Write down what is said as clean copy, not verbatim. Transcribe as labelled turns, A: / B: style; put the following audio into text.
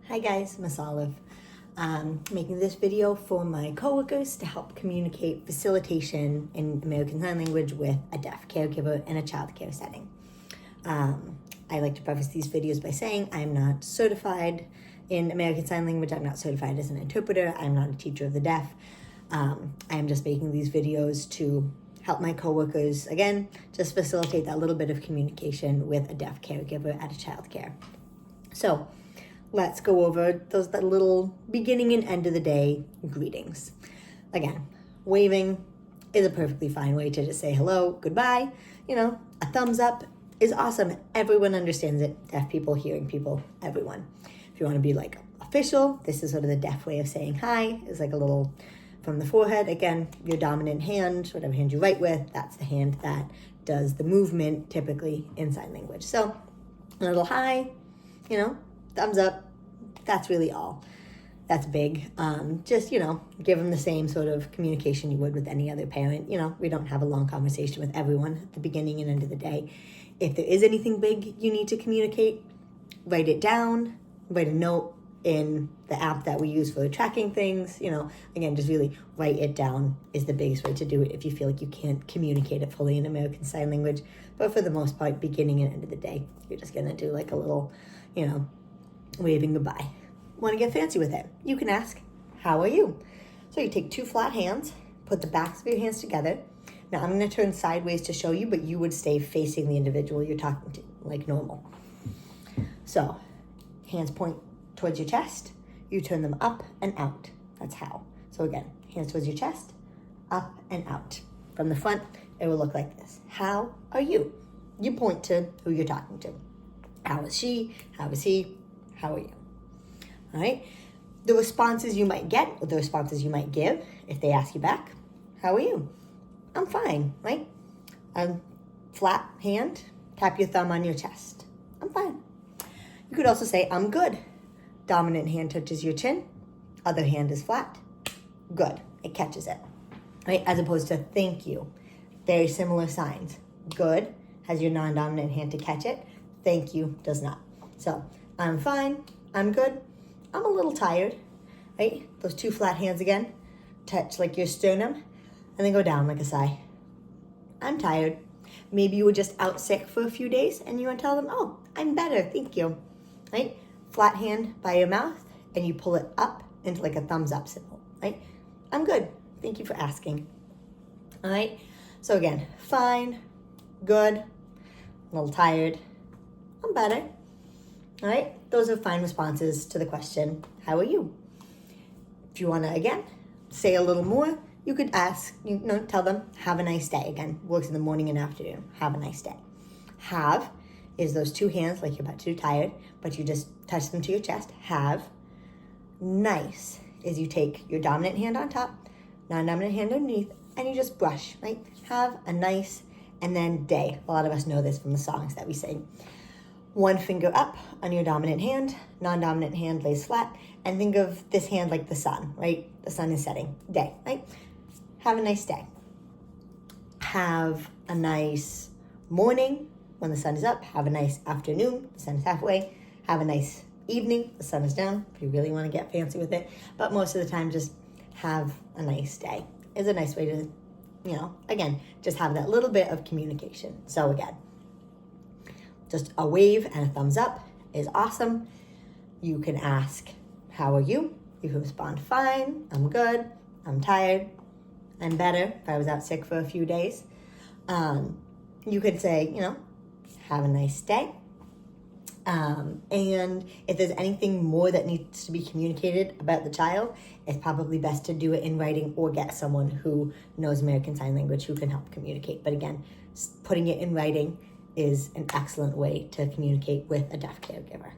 A: Hi guys, Miss Olive. Making this video for my coworkers to help communicate facilitation in American Sign Language with a deaf caregiver in a child care setting. I like to preface these videos by saying I'm not certified in American Sign Language. I'm not certified as an interpreter. I'm not a teacher of the deaf. I am just making these videos to help my coworkers, again, just facilitate that little bit of communication with a deaf caregiver at a child care. So let's go over that little beginning and end of the day greetings. Again, waving is a perfectly fine way to just say hello, goodbye. You know, a thumbs up is awesome. Everyone understands it. Deaf people, hearing people, everyone. If you want to be like official, this is sort of the deaf way of saying hi. It's like a little from the forehead. Again, your dominant hand, whatever hand you write with, that's the hand that does the movement typically in sign language. So a little hi, you know, thumbs up. That's really all. That's big. Just, you know, give them the same sort of communication you would with any other parent. You know, we don't have a long conversation with everyone at the beginning and end of the day. If there is anything big you need to communicate, write it down, write a note in the app that we use for tracking things. You know, again, just really write it down is the biggest way to do it if you feel like you can't communicate it fully in American Sign Language. But for the most part, beginning and end of the day, you're just going to do like a little, you know, waving goodbye. Want to get fancy with it? You can ask, how are you? So you take two flat hands, put the backs of your hands together. Now I'm going to turn sideways to show you, but you would stay facing the individual you're talking to, like normal. So hands point towards your chest. You turn them up and out. That's how. So again, hands towards your chest, up and out. From the front, it will look like this. How are you? You point to who you're talking to. How is she? How is he? How are you? All right. The responses you might get or the responses you might give if they ask you back, how are you? I'm fine, right? Flat hand, tap your thumb on your chest. I'm fine. You could also say, I'm good. Dominant hand touches your chin. Other hand is flat. Good. It catches it, right? As opposed to thank you. Very similar signs. Good has your non-dominant hand to catch it. Thank you does not. So I'm fine. I'm good. I'm a little tired, right? Those two flat hands again, touch like your sternum, and then go down like a sigh. I'm tired. Maybe you were just out sick for a few days and you want to tell them, oh, I'm better, thank you, right? Flat hand by your mouth and you pull it up into like a thumbs up symbol, right? I'm good, thank you for asking. All right, so again, fine, good, a little tired, I'm better. All right, those are fine responses to the question, how are you? If you want to, again, say a little more, you could ask, you know, tell them, have a nice day. Again, works in the morning and afternoon, have a nice day. Have is those two hands like you're about to do tired, but you just touch them to your chest. Have. Nice is you take your dominant hand on top, non-dominant hand underneath, and you just brush, right? Have a nice, and then day. A lot of us know this from the songs that we sing. One finger up on your dominant hand, non-dominant hand lays flat, and think of this hand like the sun, right? The sun is setting, day, right? Have a nice day. Have a nice morning when the sun is up. Have a nice afternoon, the sun is halfway. Have a nice evening, the sun is down, if you really want to get fancy with it. But most of the time, just have a nice day is a nice way to, you know, again, just have that little bit of communication. So again, just a wave and a thumbs up is awesome. You can ask, how are you? You can respond, fine, I'm good, I'm tired, I'm better if I was out sick for a few days. You could say, you know, have a nice day. And if there's anything more that needs to be communicated about the child, it's probably best to do it in writing or get someone who knows American Sign Language who can help communicate. But again, putting it in writing is an excellent way to communicate with a deaf caregiver.